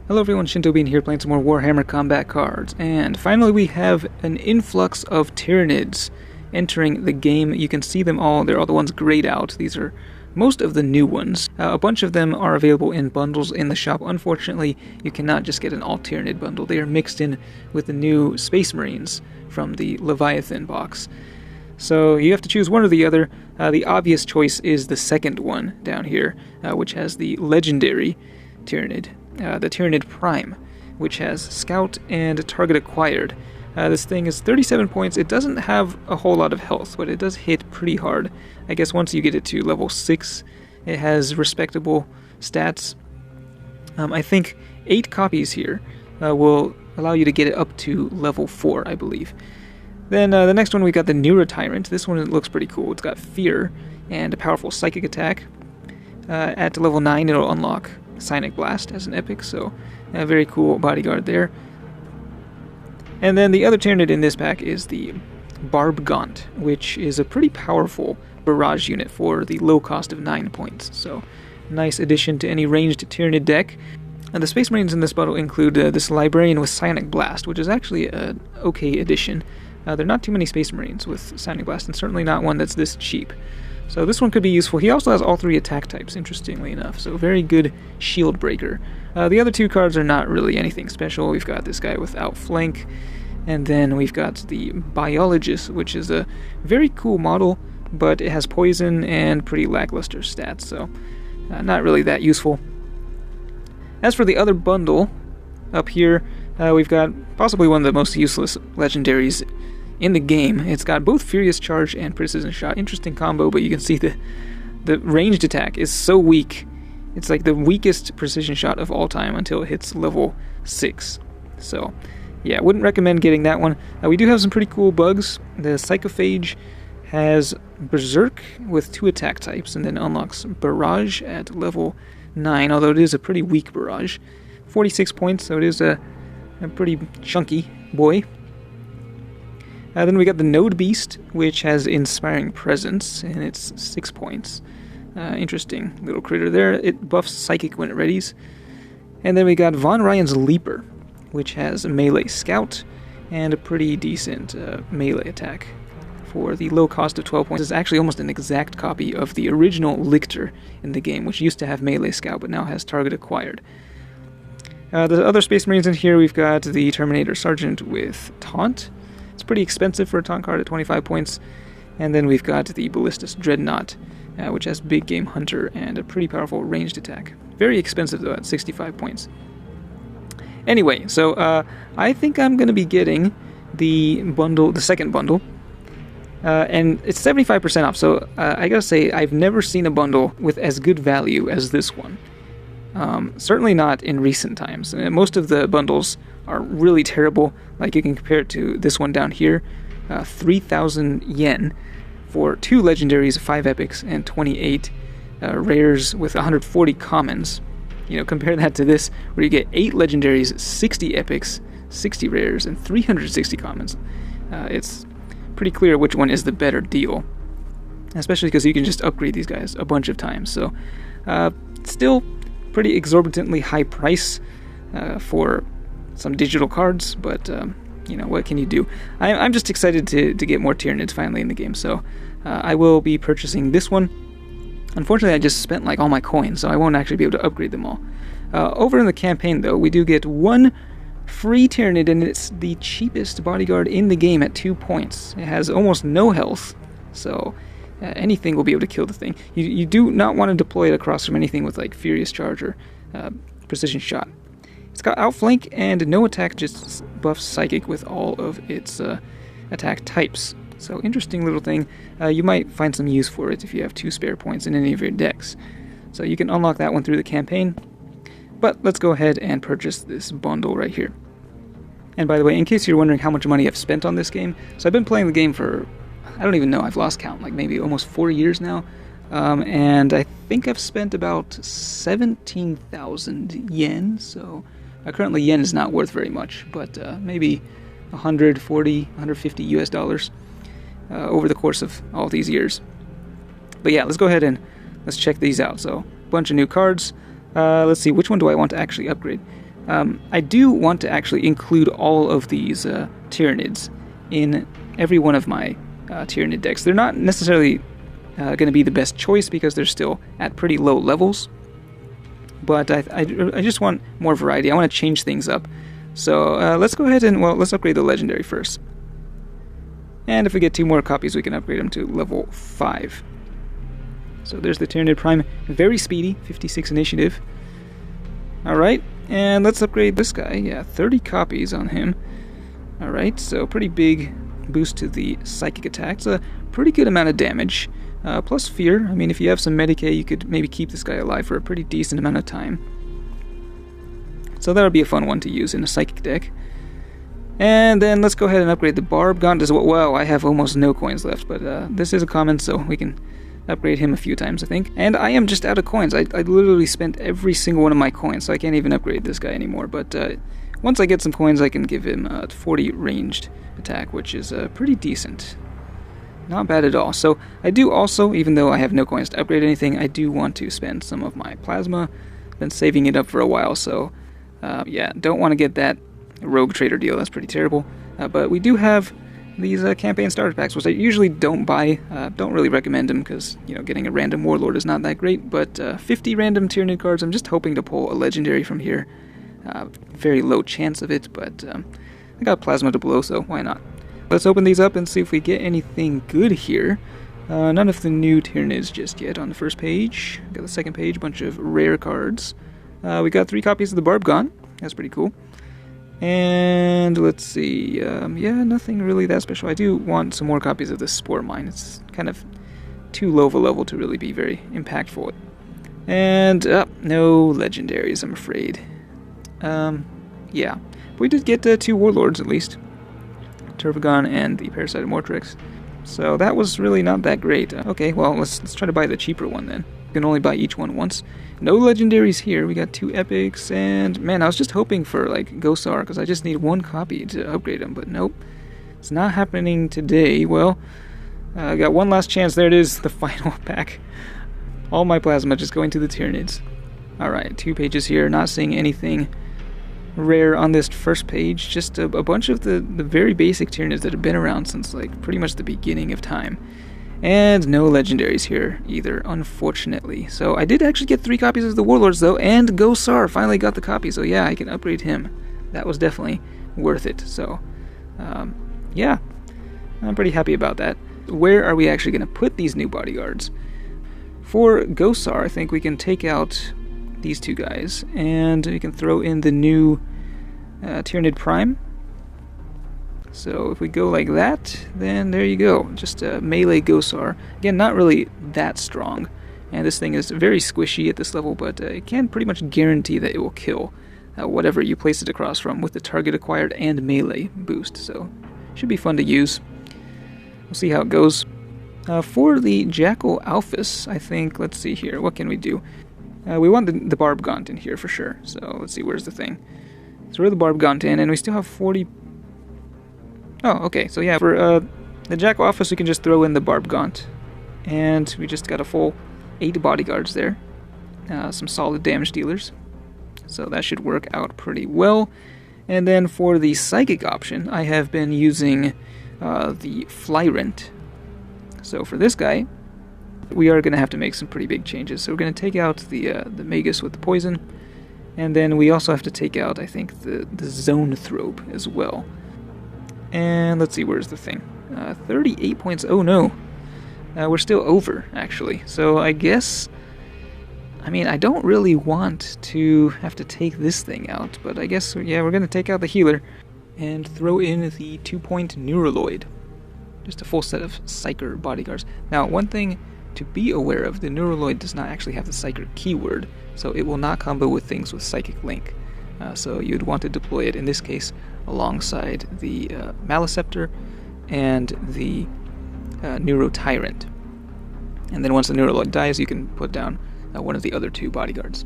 Hello everyone, Shinto Bean here playing some more Warhammer combat cards, and finally we have an influx of Tyranids entering the game. You can see them all, they're all the ones grayed out. These are most of the new ones. A bunch of them are available in bundles in the shop. Unfortunately, you cannot just get an all Tyranid bundle. They are mixed in with the new Space Marines from the Leviathan box. So you have to choose one or the other. The obvious choice is the second one down here, which has the legendary Tyranid. The Tyranid Prime, which has Scout and Target Acquired. This thing is 37 points. It doesn't have a whole lot of health, but it does hit pretty hard. I guess once you get it to level 6, it has respectable stats. I think 8 copies here will allow you to get it up to level 4, I believe. Then the next one, we got the Neura Tyrant. This one looks pretty cool. It's got Fear and a powerful Psychic attack. At level 9, it'll unlock Psionic Blast as an epic, so a very cool bodyguard there. And then the other Tyranid in this pack is the Barb Gaunt, which is a pretty powerful barrage unit for the low cost of 9 points. So nice addition to any ranged Tyranid deck. And the Space Marines in this bundle include this Librarian with Psionic Blast, which is actually an okay addition. There are not too many Space Marines with Psionic Blast, and certainly not one that's this cheap. So this one could be useful. He also has all 3 attack types, interestingly enough, so very good shield breaker. The other 2 cards are not really anything special. We've got this guy with Outflank, and then we've got the Biologist, which is a very cool model, but it has poison and pretty lackluster stats, so not really that useful. As for the other bundle, up here, we've got possibly one of the most useless legendaries in the game. It's got both Furious Charge and Precision Shot. Interesting combo, but you can see the ranged attack is so weak. It's like the weakest Precision Shot of all time until it hits level 6. So, yeah, wouldn't recommend getting that one. We do have some pretty cool bugs. The Psychophage has Berserk with 2 attack types and then unlocks Barrage at level 9, although it is a pretty weak Barrage. 46 points, so it is a pretty chunky boy. Then we got the Node Beast, which has Inspiring Presence, and it's 6 points. Interesting little critter there. It buffs Psychic when it readies. And then we got Von Ryan's Leaper, which has a Melee Scout and a pretty decent melee attack for the low cost of 12 points. It's actually almost an exact copy of the original Lictor in the game, which used to have Melee Scout, but now has Target Acquired. The other Space Marines in here, we've got the Terminator Sergeant with Taunt. It's pretty expensive for a taunt card at 25 points. And then we've got the Ballistus Dreadnought, which has Big Game Hunter and a pretty powerful ranged attack. Very expensive though at 65 points. Anyway, so I think I'm going to be getting the bundle, the second bundle. And it's 75% off, so I gotta say, I've never seen a bundle with as good value as this one. Certainly not in recent times. Most of the bundles are really terrible. Like you can compare it to this one down here, 3,000 yen for 2 legendaries, 5 epics, and 28 rares with 140 commons. You know, compare that to this, where you get 8 legendaries, 60 epics, 60 rares, and 360 commons. It's pretty clear which one is the better deal, especially because you can just upgrade these guys a bunch of times. So, still pretty exorbitantly high price for some digital cards, but you know, what can you do? I'm just excited to get more Tyranids finally in the game, so I will be purchasing this one. Unfortunately, I just spent like all my coins, so I won't actually be able to upgrade them all. Over in the campaign, though, we do get 1 free Tyranid, and it's the cheapest bodyguard in the game at 2 points. It has almost no health, so anything will be able to kill the thing. You do not want to deploy it across from anything with like Furious Charge or Precision Shot. It's got Outflank and no attack, just buffs Psychic with all of its attack types. So interesting little thing. You might find some use for it if you have 2 spare points in any of your decks. So you can unlock that one through the campaign. But let's go ahead and purchase this bundle right here. And by the way, in case you're wondering how much money I've spent on this game, so I've been playing the game for, I don't even know, I've lost count, like maybe almost 4 years now. And I think I've spent about 17,000 yen, so currently yen is not worth very much, but maybe 140, 150 US dollars over the course of all these years. But yeah, let's go ahead and let's check these out. So, a bunch of new cards. Let's see, which one do I want to actually upgrade? I do want to actually include all of these Tyranids in every one of my Tyranid decks. They're not necessarily going to be the best choice because they're still at pretty low levels, but I just want more variety. I want to change things up. So let's go ahead and, well, let's upgrade the Legendary first. And if we get 2 more copies, we can upgrade them to level 5. So there's the Tyranid Prime. Very speedy, 56 initiative. Alright, and let's upgrade this guy. Yeah, 30 copies on him. Alright, so pretty big boost to the psychic attack. It's a pretty good amount of damage. Plus fear. I mean, if you have some Medicae, you could maybe keep this guy alive for a pretty decent amount of time. So that would be a fun one to use in a psychic deck. And then let's go ahead and upgrade the Barb Gaunt as well. Wow, I have almost no coins left, but this is a common, so we can upgrade him a few times, I think. And I am just out of coins. I literally spent every single one of my coins, so I can't even upgrade this guy anymore. But once I get some coins, I can give him 40 ranged attack, which is pretty decent. Not bad at all. So I do also, even though I have no coins to upgrade anything, I do want to spend some of my plasma. Been saving it up for a while, so yeah, don't want to get that rogue trader deal. That's pretty terrible. But we do have these campaign starter packs, which I usually don't buy. Don't really recommend them because, you know, getting a random warlord is not that great. But 50 random Tyranid cards, I'm just hoping to pull a legendary from here. Very low chance of it, but I got plasma to blow, so why not? Let's open these up and see if we get anything good here. None of the new Tyranids just yet on the first page. Got the second page, a bunch of rare cards. We got 3 copies of the Barb Gaunt. That's pretty cool. And let's see, yeah, nothing really that special. I do want some more copies of the Spore Mine. It's kind of too low of a level to really be very impactful. And no legendaries, I'm afraid. Yeah, we did get 2 warlords at least. Turvagon and the Parasited Mortrix. So that was really not that great. Okay, well, let's try to buy the cheaper one then. You can only buy each one once. No legendaries here. We got 2 epics, and man, I was just hoping for like Gosar because I just need 1 copy to upgrade him, but nope. It's not happening today. Well, I got one last chance. There it is, the final pack. All my plasma just going to the Tyranids. Alright, 2 pages here, not seeing anything rare on this first page, just a bunch of the very basic Tyranids that have been around since like pretty much the beginning of time. And no legendaries here either, unfortunately. So I did actually get 3 copies of the Warlords though, and Gosar finally got the copy, so yeah, I can upgrade him. That was definitely worth it. So yeah, I'm pretty happy about that. Where are we actually going to put these new bodyguards? For Gosar, I think we can take out these 2 guys, and we can throw in the new Tyranid Prime. So if we go like that, then there you go. Just a melee Gosar. Again, not really that strong. And this thing is very squishy at this level, but it can pretty much guarantee that it will kill whatever you place it across from with the target acquired and melee boost. So should be fun to use. We'll see how it goes. For the Jackal Alphys, I think, let's see here. What can we do? We want the Barb Gaunt in here for sure. So let's see, where's the thing? So we're the Barb Gaunt in, and we still have 40... Oh, okay, so yeah, for the Jackal Alphys, we can just throw in the Barb Gaunt. And we just got a full 8 bodyguards there. Some solid damage dealers. So that should work out pretty well. And then for the Psychic option, I have been using the Flyrant. So for this guy, we are going to have to make some pretty big changes. So we're going to take out the Magus with the poison. And then we also have to take out, I think, the Zoanthrope as well. And let's see, where's the thing? 38 points. Oh no. We're still over, actually. So I guess... I mean, I don't really want to have to take this thing out. But I guess, yeah, we're going to take out the healer. And throw in the 2-point Neuraloid. Just a full set of Psyker bodyguards. Now, one thing to be aware of, the Neuraloid does not actually have the Psyker keyword. So it will not combo with things with Psychic Link. So you'd want to deploy it, in this case, alongside the Maleceptor and the Neurotyrant. And then once the Neuraloid dies, you can put down one of the other 2 bodyguards.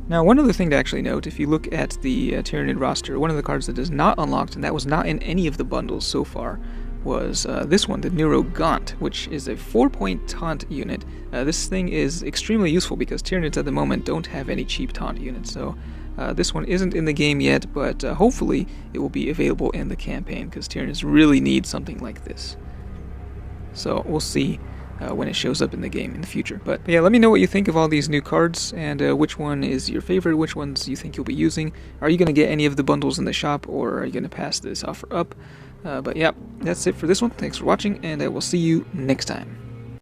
Now, one other thing to actually note, if you look at the Tyranid roster, one of the cards that is not unlocked, and that was not in any of the bundles so far, was this one, the Neuro Gaunt, which is a 4-point taunt unit. This thing is extremely useful because Tyranids at the moment don't have any cheap taunt units, so This one isn't in the game yet, but hopefully it will be available in the campaign, because Tyranids really need something like this. So we'll see when it shows up in the game in the future. But yeah, let me know what you think of all these new cards, and which one is your favorite, which ones you think you'll be using. Are you going to get any of the bundles in the shop, or are you going to pass this offer up? But yeah, that's it for this one. Thanks for watching, and I will see you next time.